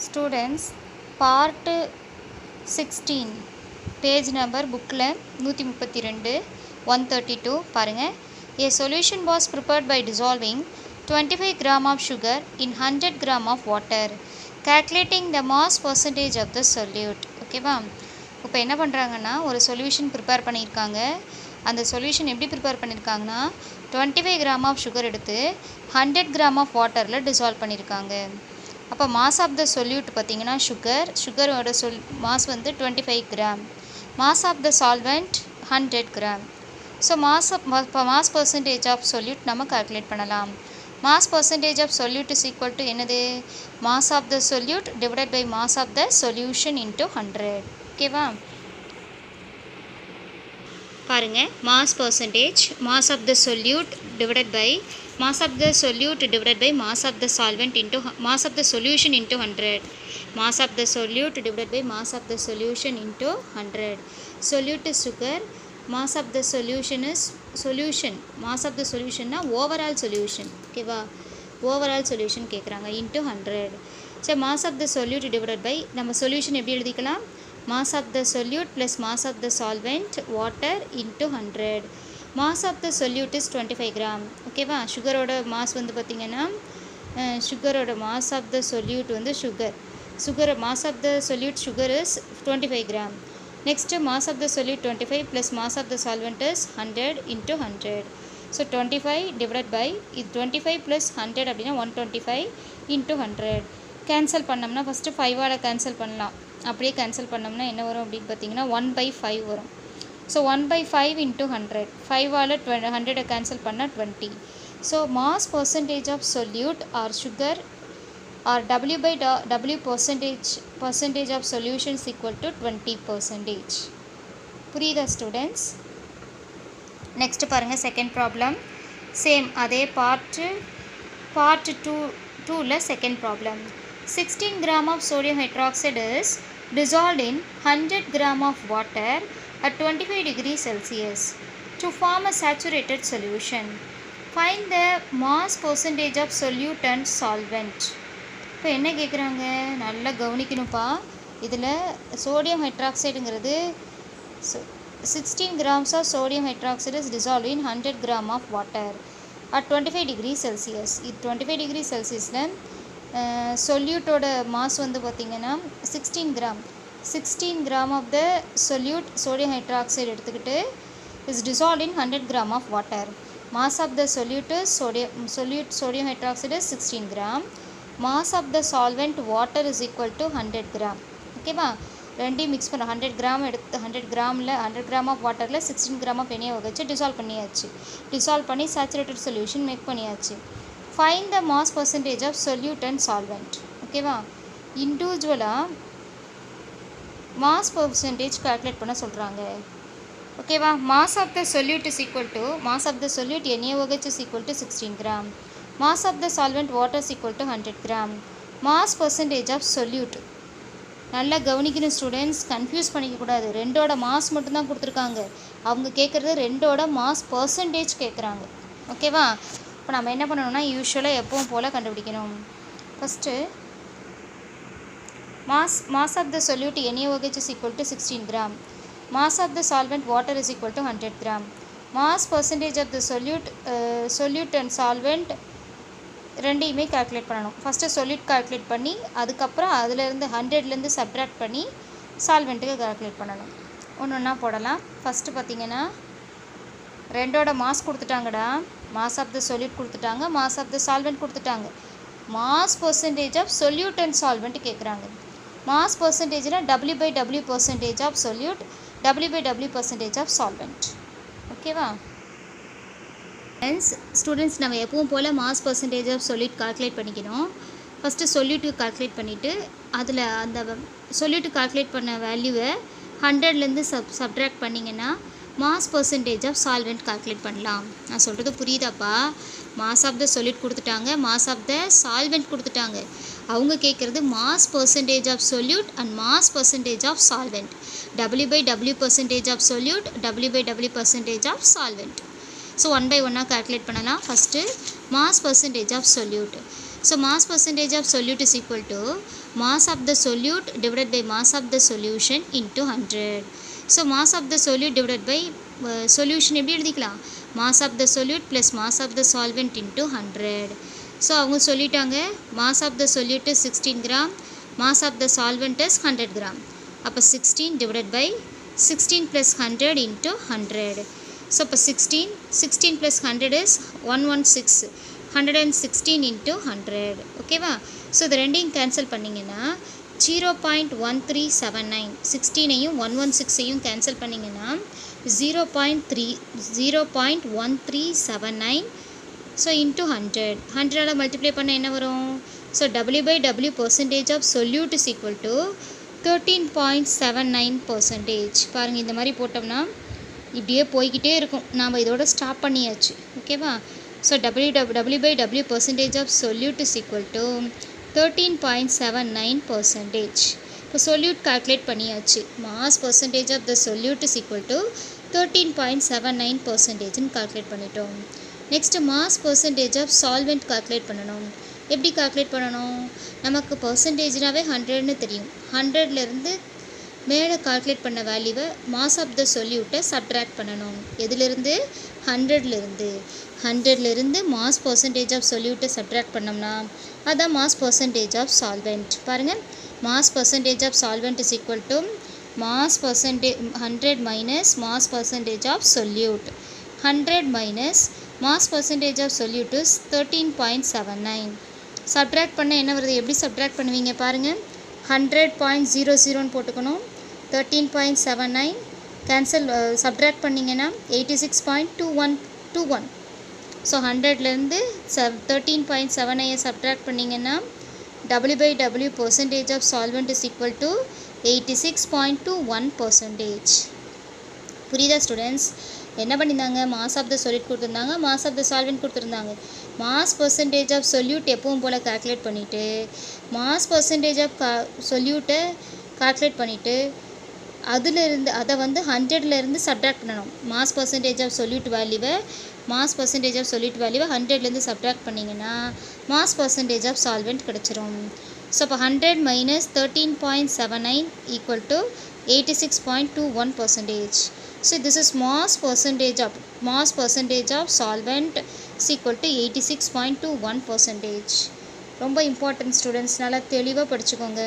Students, part 16 page number bookல 132 132 பாருங்க. A solution was prepared by dissolving 25 gram of sugar in 100 gram of water. Calculating the mass percentage of the solute. ஓகேவா? இப்போ என்ன பண்ணுறாங்கன்னா ஒரு solution prepare பண்ணியிருக்காங்க. அந்த solution எப்படி ப்ரிப்பேர் பண்ணியிருக்காங்கன்னா 25 கிராம் ஆஃப் சுகர் எடுத்து 100 கிராம் ஆஃப் வாட்டரில் டிசால்வ் பண்ணியிருக்காங்க. அப்போ மாஸ் ஆஃப் த சொல்யூட் பார்த்திங்கன்னா சுகரோட மாஸ் வந்து 25 gram. Mass of the solvent 100 gram. So mass percentage of solute நம்ம கால்குலேட் பண்ணலாம். Mass percentage of solute is equal to என்னது? Mass of the solute divided by mass of the solution into 100. ஓகேவா? பாருங்கள், mass percentage mass of the solute divided by mass of the solute divided by mass of the solvent into mass of the solution into 100. Mass of the solute divided by mass of the solution into 100. Solute is sugar, mass of the solution is solution. Mass of the solution na overall solution. Okay va? Overall solution கேக்குறாங்க into 100. So mass of the solute divided by நம்ம solution எப்படி எழுதிக்கலாம்? Mass of the solute plus mass of the solvent water into 100. Mass of the solute is 25 gram. ஓகேவா? சுகரோட mass வந்து பார்த்திங்கன்னா சுகரோட mass of the solute வந்து sugar mass of the solute sugar is 25 gram. Next mass of the solute 25 plus mass of the solvent is 100 into 100. So 25 divide by இது 25 plus 100 அப்படின்னா 125 into 100. Cancel பண்ணோம்னா first 5ஆல் cancel பண்ணலாம். அப்படியே cancel பண்ணோம்னா என்ன வரும் அப்படின்னு பார்த்தீங்கன்னா 1/5 வரும். So 1/5 into 100. 5ஆல் 100 cancel பண்ணா 20. So mass percentage of solute or sugar or W by W percentage of solution is equal to 20%. புரியுதா students? Next பாருங்க second problem. Same அதே part 2ல second problem. 16 gram of sodium hydroxide is dissolved in 100 gram of water at 25 degrees Celsius to form a saturated solution. Find the mass percentage of solute and solvent. இப்போ என்ன கேட்குறாங்க? நல்லா கவனிக்கணும்ப்பா. இதில் sodium ஹைட்ராக்சைடுங்கிறது 16 grams of sodium hydroxide is dissolved in 100 gram of water at 25 degrees Celsius. இது 25 degrees Celsiusல சொல்யூட்டோட mass வந்து பார்த்திங்கன்னா 16 gram of the solute sodium hydroxide எடுத்துக்கிட்டு is dissolved in 100 gram of water. Mass of the solute sodium hydroxide is 16 gram. Mass of the solvent water is equal to 100 gram. ஓகேவா? ரெண்டையும் mix பண்ண 100 gram எடுத்து 100 gram of வாட்டரில் 16 gram of எண்ணெயை வச்சு dissolve பண்ணியாச்சு. Dissolve பண்ணி saturated solution make பண்ணியாச்சு. Find the mass percentage of solute and solvent. ஓகேவா? இண்டிவிஜுவலாக மாஸ் பர்சன்டேஜ் கால்குலேட் பண்ண சொல்கிறாங்க. ஓகேவா? Mass of the solute is equal to mass of the solute NaOH is equal to 16 gram. Mass of the solvent water is equal to 100 gram. Mass percentage of solute நல்லா கவனிக்கணும் students, confuse பண்ணிக்கக்கூடாது. ரெண்டோட mass மட்டும்தான் கொடுத்துருக்காங்க. அவங்க கேட்குறது ரெண்டோட mass percentage கேட்குறாங்க. ஓகேவா? இப்போ நம்ம என்ன பண்ணணும்னா யூஸ்வலாக எப்பவும் போல் கண்டுபிடிக்கணும். First mass of the solute NaOH is equal to 16 gram. Mass of the solvent water is equal to 100 gram. Mass percentage of the solute and solvent ரெண்டையுமே கால்குலேட் பண்ணணும். ஃபஸ்ட்டு சொல்யூட் கால்குலேட் பண்ணி அதுக்கப்புறம் அதிலேருந்து 100லேருந்து சப்ட்ராக்ட் பண்ணி சால்வெண்ட்டுக்கு calculate பண்ணணும். ஒன்று ஒன்றா போடலாம். ஃபஸ்ட்டு பார்த்திங்கன்னா ரெண்டோட மாஸ் கொடுத்துட்டாங்கடா. மாஸ் ஆஃப் த சொல்யூட் கொடுத்துட்டாங்க, மாஸ் ஆஃப் த சால்வெண்ட் கொடுத்துட்டாங்க. Mass percentage of solute and solvent கேட்குறாங்க. மாஸ் பர்சன்டேஜ்னா W/W percentage of solute, W/W percentage of solvent. ஓகேவா? ஸ்டூடெண்ட்ஸ் நம்ம எப்பவும் போல் mass percentage of solute calculate பண்ணிக்கணும். ஃபஸ்ட்டு சொல்யூட்டுக்கு கால்குலேட் பண்ணிவிட்டு அதில் அந்த சொல்யூட்டுக்கு கால்குலேட் பண்ண வேல்யூவை 100லேருந்து சப்ட்ராக்ட் பண்ணிங்கன்னா mass percentage of solvent calculate பண்ணலாம். நான் சொல்கிறது புரியுதாப்பா? மாஸ் ஆஃப் த சொல்யூட் கொடுத்துட்டாங்க, மாஸ் ஆஃப் த சால்வெண்ட் கொடுத்துட்டாங்க. அவங்க கேட்குறது mass percentage of solute and mass percentage of solvent. W/W percentage of solute, W/W percentage of solvent. So 1/1 calculate பண்ணலாம். First mass percentage of solute So mass percentage of solute is equal to mass of the solute divided by mass of the solution into 100. So mass of the solute divided by solution எப்படி எழுதிக்கலாம், mass of the solute plus mass of the solvent into 100. So அவங்க சொல்லிட்டாங்க mass of the solute is 16 gram, mass of the solvent is 100 gram. அப்போ 16 divided by 16 plus 100 into 100. So இப்போ 16 plus 100 is 116, 116 into 100. ஓகேவா? So இது ரெண்டையும் cancel பண்ணிங்கன்னா 0.1379, 16ஐயும் 116ஐயும் cancel பண்ணிங்கன்னா 0.1379. So into 100 multiply பண்ண என்ன வரும்? So W/W percentage of solute is equal to 13.79%. பாருங்கள், இந்த மாதிரி போட்டோம்னா இப்படியே போய்கிட்டே இருக்கும். நாம் இதோட ஸ்டாப் பண்ணியாச்சு. ஓகேவா? So W/W percentage of solute is equal to 13.79%. இப்போ solute calculate பண்ணியாச்சு. mass percentage of the solute is equal to 13.79% calculate பண்ணிட்டோம். Next mass percentage of solvent calculate பண்ணணும். எப்படி calculate பண்ணணும்? நமக்கு பர்சன்டேஜ்னாவே 100ன்னு தெரியும். 100லேருந்து மேலே கால்குலேட் பண்ண வேல்யூவை மாஸ் ஆஃப் த சொல்யூட்டை சப்ட்ராக்ட் பண்ணணும். எதுலேருந்து? 100லேருந்து மாஸ் பர்சன்டேஜ் ஆஃப் சொல்யூட்டை சப்ட்ராக்ட் பண்ணோம்னா அதான் மாஸ் பர்சன்டேஜ் ஆஃப் சால்வெண்ட். பாருங்கள், mass percentage of solvent is equal to mass percentage 100 minus mass percentage of solute. 100 minus mass percentage of solute is 13.79. Subtract பண்ண என்ன வருது? எப்படி சப்ட்ராக்ட் பண்ணுவீங்க பாருங்கள். 100.00ன்னு போட்டுக்கணும். 13.79 கேன்சல் சப்ட்ராக்ட் பண்ணிங்கன்னா 86.21. ஸோ 100லேருந்து 13.79 சப்ட்ராக்ட் பண்ணிங்கன்னா W/W percentage of solvent is equal to 86.21%. புரியுதா ஸ்டூடெண்ட்ஸ்? என்ன பண்ணியிருந்தாங்க? மாஸ் ஆஃப் த சொல்யூட் கொடுத்துருந்தாங்க, மாஸ் ஆஃப் த சால்வெண்ட் கொடுத்துருந்தாங்க. மாஸ் பர்சன்டேஜ் ஆஃப் சொல்யூட் எப்பவும் போல் கால்குலேட் பண்ணிவிட்டு மாஸ் பர்சன்டேஜ் ஆஃப் சொல்யூட்டை கால்குலேட் பண்ணிவிட்டு அதை வந்து 100லேருந்து சப்ட்ராக்ட் பண்ணணும். மாஸ் பர்சன்டேஜ் ஆஃப் சொல்யூட் வேல்யூவை 100லேருந்து சப்ட்ராக்ட் பண்ணிங்கன்னா மாஸ் பர்சன்டேஜ் ஆஃப் சால்வெண்ட் கிடச்சிரும். ஸோ இப்போ 100 minus 13.79 equal to 86.21%. So this is mass percentage of solvent is equal to 86.21%. ரொம்ப இம்பார்ட்டன்ட் ஸ்டூடெண்ட்ஸ், நல்லா தெளிவாக படிச்சுக்கோங்க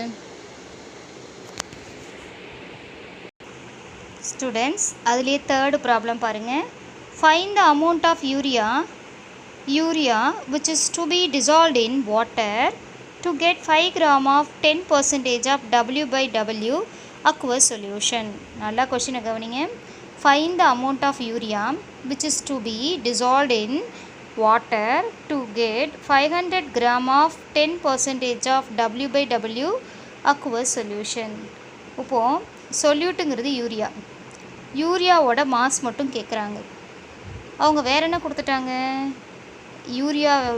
ஸ்டூடெண்ட்ஸ். அதுலேயே தேர்டு ப்ராப்ளம் பாருங்கள். Find the amount of urea which is to be dissolved in water to get 5 gram of 10% of W/W aqueous solution. நல்லா கொஸ்டினை கவனிங்க. Find the amount of urea which is to be dissolved in water to get 500 gram of 10% of W/W aqueous solution. இப்போது சொல்யூட்டுங்கிறது யூரியாவோட mass மட்டும் கேட்குறாங்க. அவங்க வேறு என்ன கொடுத்துட்டாங்க?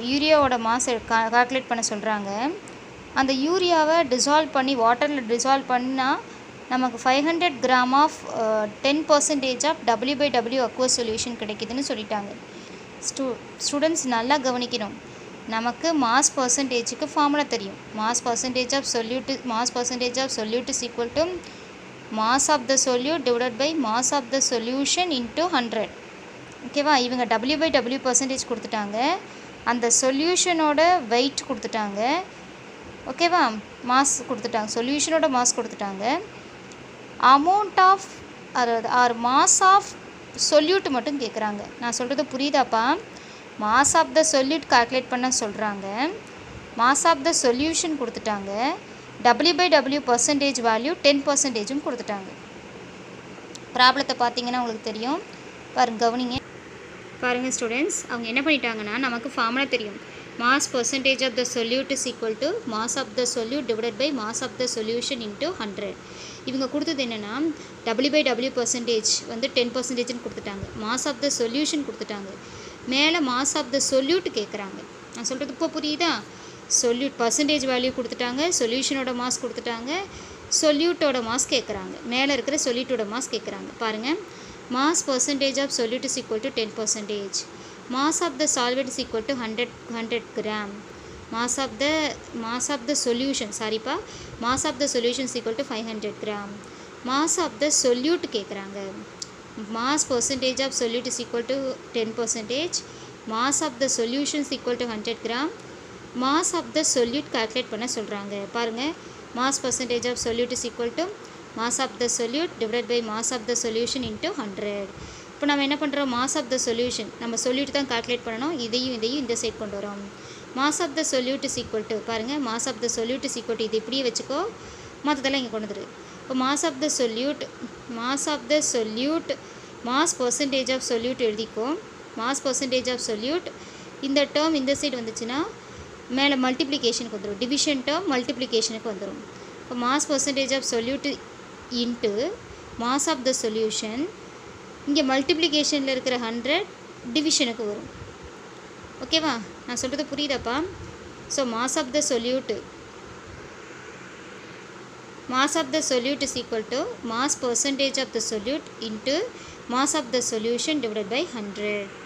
யூரியாவோட மாஸ் கால்குலேட் பண்ண சொல்கிறாங்க. அந்த யூரியாவை வாட்டரில் டிசால்வ் பண்ணால் நமக்கு 500 gram of 10% of W/W aqueous solution கிடைக்குதுன்னு சொல்லிட்டாங்க. ஸ்டூடெண்ட்ஸ் நல்லா கவனிக்கணும். நமக்கு மாஸ் பர்சன்டேஜுக்கு ஃபார்முலா தெரியும். Mass percentage of solute is equal to mass of the solute divided by mass of the solution into 100. ஓகேவா? இவங்க W/W பர்சன்டேஜ் கொடுத்துட்டாங்க, அந்த சொல்யூஷனோட வெயிட் கொடுத்துட்டாங்க. ஓகேவா? மாஸ் கொடுத்துட்டாங்க, சொல்யூஷனோட மாஸ் கொடுத்துட்டாங்க. Amount of or mass of solute மட்டும் கேட்குறாங்க. நான் சொல்கிறது புரியுதாப்பா? Mass of the solute calculate பண்ண சொல்கிறாங்க, மாஸ் ஆஃப் த சொல்யூஷன் கொடுத்துட்டாங்க, W/W பர்சன்டேஜ் வேல்யூ 10% கொடுத்துட்டாங்க. ப்ராப்ளத்தை பார்த்தீங்கன்னா உங்களுக்கு தெரியும். பாருங்கள் ஸ்டூடெண்ட்ஸ், அவங்க என்ன பண்ணிட்டாங்கன்னா நமக்கு ஃபார்முலா தெரியும். Mass percentage of the solute is equal to mass of the solute divided by mass of the solution into 100. இவங்க கொடுத்தது என்னென்னா W/W பர்சன்டேஜ் வந்து 10%ன்னு கொடுத்துட்டாங்க, மாஸ் ஆஃப் த சொல்யூஷன் கொடுத்துட்டாங்க, மேலே மாஸ் ஆஃப் த சொல்யூட் கேட்குறாங்க. நான் சொல்கிறது இப்போ புரியுதா? சொல்யூட் பர்சன்டேஜ் வேல்யூ கொடுத்துட்டாங்க, சொல்யூஷனோட மாஸ் கொடுத்துட்டாங்க, சொல்யூட்டோட மாஸ் கேட்குறாங்க, மேலே இருக்கிற சொல்யூட்டோட மாஸ் கேட்குறாங்க. பாருங்கள், mass percentage of solute is equal to 10%, mass of the solvent is equal to 100 gram. mass of the solution சாரிப்பா mass of the solution is equal to 500 gram. mass of the solute கேட்குறாங்க. mass percentage of solute is equal to 10%. mass of the solution is equal to 100 gram. mass of the solute calculate பண்ண சொல்கிறாங்க. பாருங்கள், mass percentage of solute is equal to mass of the solute divided by mass of the solution into 100. இப்போ நம்ம என்ன பண்ணுறோம், mass of the solution நம்ம solute தான் calculate பண்ணணும். இதையும் இந்த சைட் கொண்டு வரோம். mass of the solute is equal to பாருங்கள், mass of the solute is equal to இது இப்படியே வச்சுக்கோ, மற்றதெல்லாம் இங்கே கொண்டு வந்துரு. இப்போ mass of the solute mass percentage of solute எழுதிக்கோ. mass percentage of solute இந்த டேர்ம் இந்த சைடு வந்துச்சுன்னா மேலே மல்டிப்ளிகேஷனுக்கு வந்துடும், டிவிஷன் டேர்ம் மல்டிப்ளிகேஷனுக்கு வந்துடும். இப்போ mass percentage of solute into mass of the solution இங்கே மல்டிப்ளிகேஷனில் இருக்கிற 100 டிவிஷனுக்கு வரும். ஓகேவா, நான் சொல்கிறது புரியுதாப்பா? So mass of the solute is equal to mass percentage of the solute into mass of the solution divided by 100.